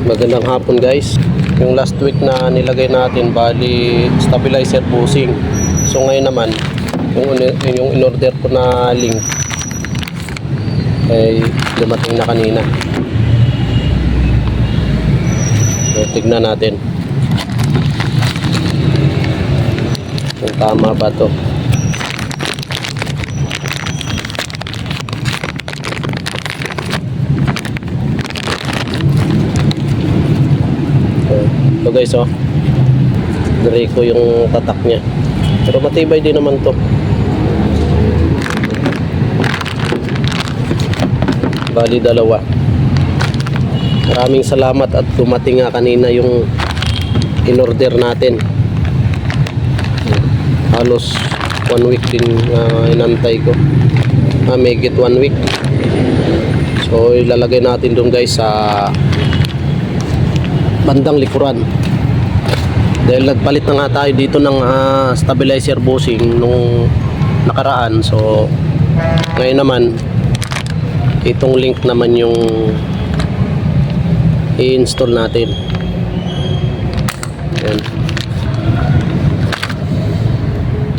Magandang hapon guys. Yung last week na nilagay natin bali stabilizer bushing. So ngayon naman yung in-order ko na link ay dumating na kanina. So tignan natin kung tama ba to. Ito guys, oh, Draco yung tatak niya, pero matibay din naman to. Bali dalawa. Maraming salamat at dumating nga kanina yung in-order natin. Halos 1 week din inantay ko, may get 1 week. So ilalagay natin doon guys sa bandang likuran, dahil nagpalit na nga tayo dito ng stabilizer bushing nung nakaraan. So ngayon naman itong link naman yung i-install natin. Yan.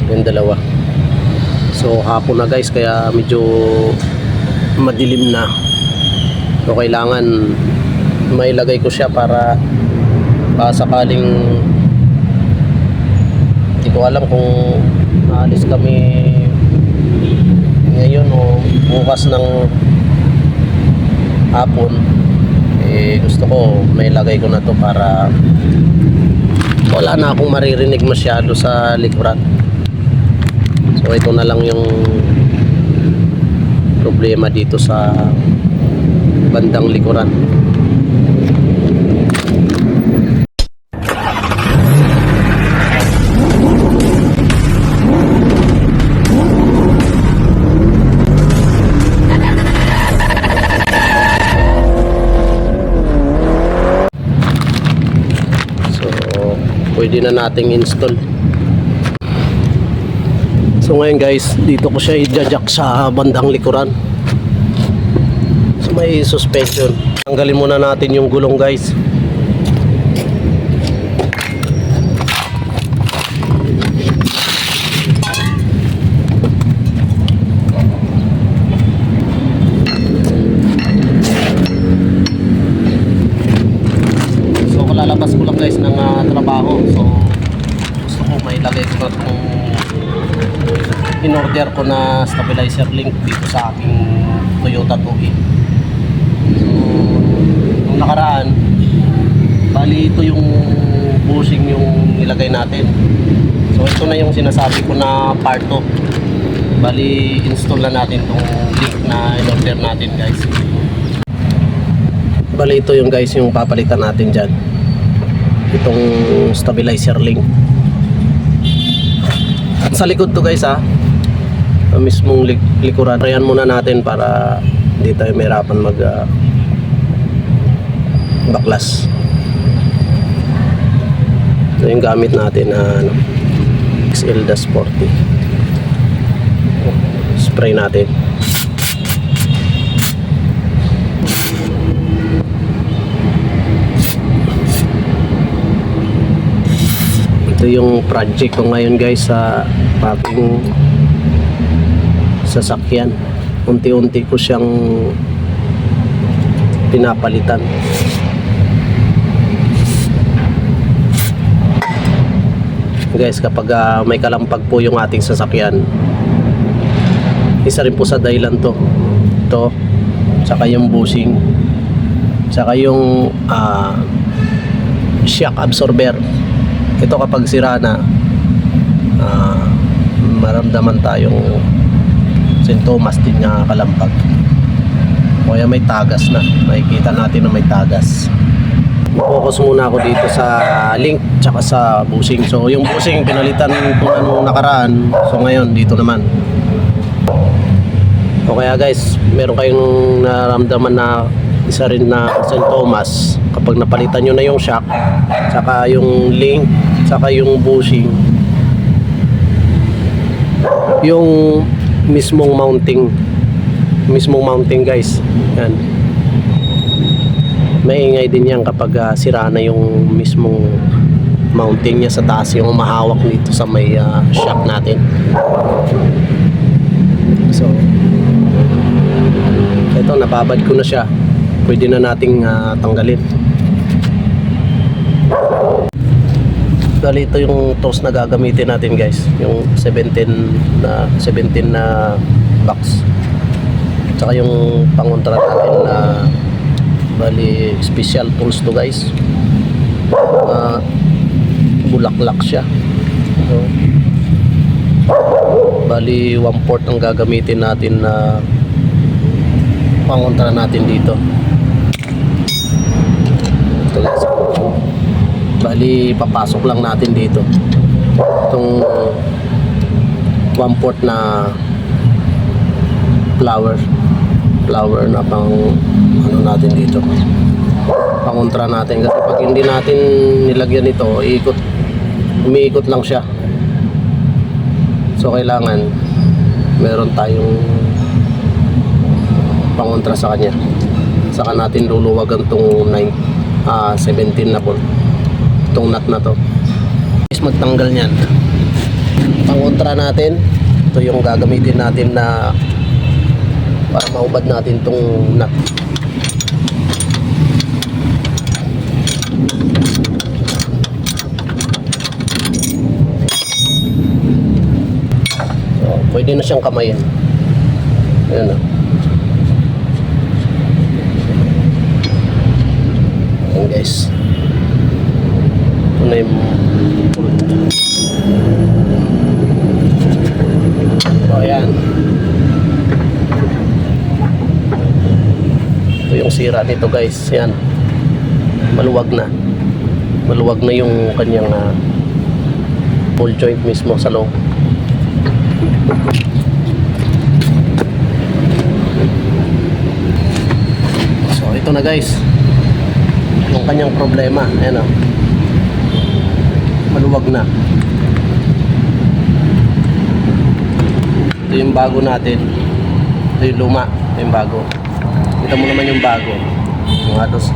Yan dalawa. So hapon na guys, kaya medyo madilim na. So kailangan mailagay ko siya para sakaling hindi ko alam kung naalis kami ngayon o bukas ng hapon, gusto ko mailagay ko na to para wala na akong maririnig masyado sa likuran. So ito na lang yung problema dito sa bandang likuran. Pwede na nating install. So ngayon guys, dito ko siya i-jack sa bandang likuran. So may suspension. Tanggalin muna natin yung gulong guys. Lalabas ko lang guys ng trabaho. So gusto ko mailagay ko itong in-order ko na stabilizer link dito sa aking Toyota 2E. So nung nakaraan bali ito yung bushing yung nilagay natin. So ito na yung sinasabi ko na part 2. Bali install na natin itong link na in-order natin guys. Bali ito yung guys yung papalitan natin dyan, itong stabilizer link. At sa likod to guys mismong likuran. Trayan muna natin para hindi tayo mahirapan mag baklas. Ito yung gamit natin na XL-40. Spray natin. Ito yung project ko ngayon guys sa aking sasakyan. Unti-unti ko siyang pinapalitan. Guys, kapag may kalampag po yung ating sasakyan, isa rin po sa dahilan to. Ito, saka yung bushing, saka yung shock absorber. Ito kapag sira na, maramdaman tayong sintomas din na kalampag. O kaya may tagas na, makikita natin na may tagas. Focus muna ako dito sa link tsaka sa bushing. So yung bushing pinalitan ko na nung nakaraan. So ngayon dito naman. O kaya guys, meron kayong naramdaman na isa rin na sintomas kapag napalitan nyo na yung shock tsaka yung link tsaka yung bushing, yung mismong mounting guys, yan, Maingay din yan kapag sira na yung mismong mounting niya sa taas, yung mahawak dito sa may shock natin. So ito, nababad ko na siya, pwede na nating tanggalin. Dali, ito yung tools na gagamitin natin guys, yung 17 na box, tsaka yung pangontra natin na bali special tools to guys. Bulaklak siya. So, bali 1/4 ang gagamitin natin na pangontra natin dito. Ito guys, bali papasok lang natin dito itong 1/4 na flower na pang ano natin dito, pangontra natin, kasi pag hindi natin nilagyan ito, umiikot lang siya. So kailangan meron tayong pangontra sa kanya, saka natin luluwagan tong 17 na bolt, itong nut na to. Is magtanggal niyan, pangontra natin, ito yung gagamitin natin na para maubad natin tong nut. So, pwede na siyang kamayin. Ayan na. Ayan guys. Ito na yung so, ayan. Ito yung sira nito guys. Yan, maluwag na yung kanyang ball joint mismo sa loob. So ito na guys yung kanyang problema. Ayan, maluwag na. Ito yung bago natin, ito yung luma, ito yung bago. Kita mo naman yung bago, yung halos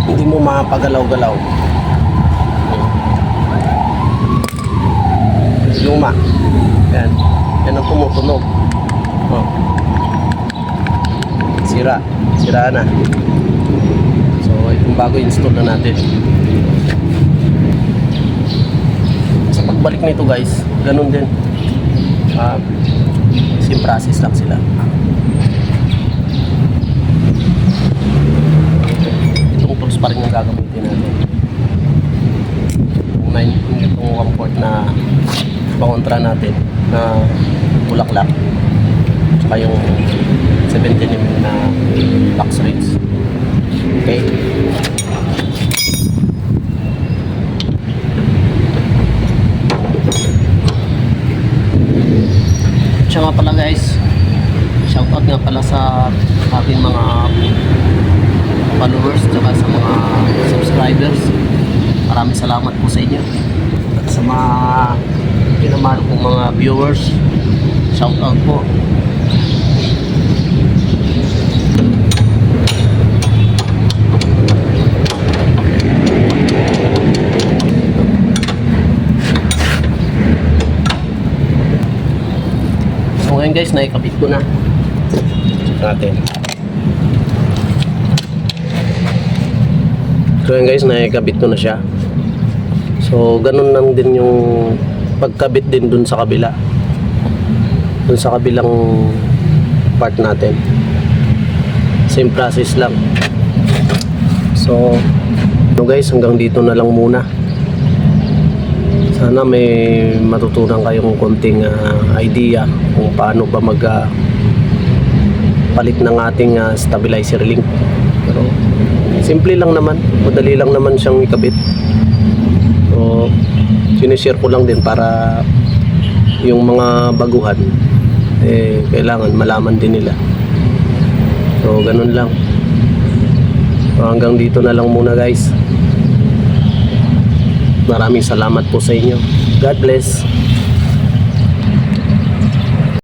hindi mo mapagalaw-galaw. Luma, yan ang tumutunog. Sira na. So itong bago install na natin. Sa pagbalik nito guys, ganun din, same process lang sila. Pa rin yung gagamitin natin, itong 1/4 na pangontra natin na bulaklak, tsaka yung 17mm na box rails. Okay, siya nga pala guys, shoutout nga pala sa aking mga followers at sa mga subscribers. Maraming salamat po sa inyo, at sa mga pinamahal kong mga viewers, shout out po. So ngayon guys, naikabit ko na. Check natin. So yun guys, nakikabit ko na siya. So ganun lang din yung pagkabit din dun sa kabila, dun sa kabilang part natin, same process lang. So guys, hanggang dito na lang muna. Sana may matutunan kayong konting idea kung paano ba palit ng ating stabilizer link. Pero simple lang naman, madali lang naman siyang ikabit. So sinishare ko lang din para yung mga baguhan kailangan malaman din nila. So ganun lang. So, hanggang dito na lang muna guys. Maraming salamat po sa inyo. God bless.